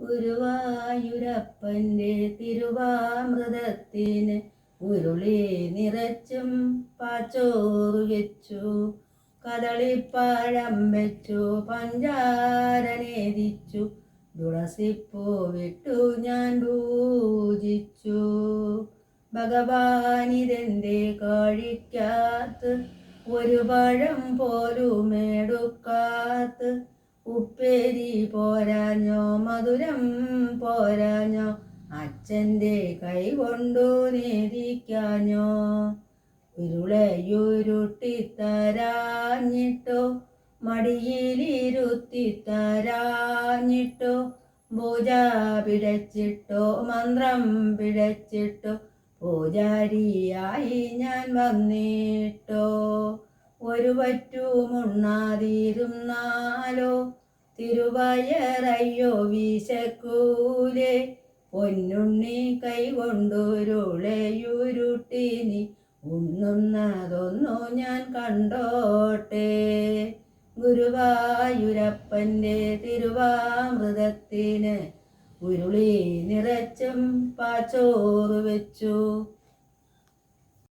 ഗുരുവായൂരപ്പൻ്റെ തിരുവാമൃതത്തിന് ഉരുളി നിറച്ചും പാച്ചോറ് വെച്ചു, കദളിപ്പഴം വെച്ചു, പഞ്ചാര നേദിച്ചു, തുളസിപ്പൂ വിട്ടു ഞാൻ പൂജിച്ചു. ഭഗവാനിതെന്തേ കഴിക്കാത്ത്, ഒരു പഴം പോലും എടുക്കാത്ത്, ഉപ്പേരി പോരാഞ്ഞോ, മധുരം പോരാഞ്ഞോ, അച്ഛൻ്റെ കൈ കൊണ്ടു നേദിക്കാഞ്ഞോ. ഉരുളയുരുട്ടിത്തരാഞ്ഞിട്ടോ, മടിയിലിരുത്തിത്തരാഞ്ഞിട്ടോ, പൂജ പിഴച്ചിട്ടോ, മന്ത്രം പിഴച്ചിട്ടോ, പൂജാരിയായി ഞാൻ വന്നിട്ടോ. ഒരു വറ്റുമുണ്ണാതിരുന്നാലോ, തിരുവയറയ്യോ വിശക്കൂലേ. പൊന്നുണ്ണി കൈകൊണ്ടുരുളയുരുട്ടി നീ ഉണ്ണുന്നതൊന്നു ഞാൻ കണ്ടോട്ടെ. ഗുരുവായൂരപ്പൻ്റെ തിരുവാമൃതത്തിന് ഉരുളി നിറച്ചും പാച്ചോറ് വെച്ചു.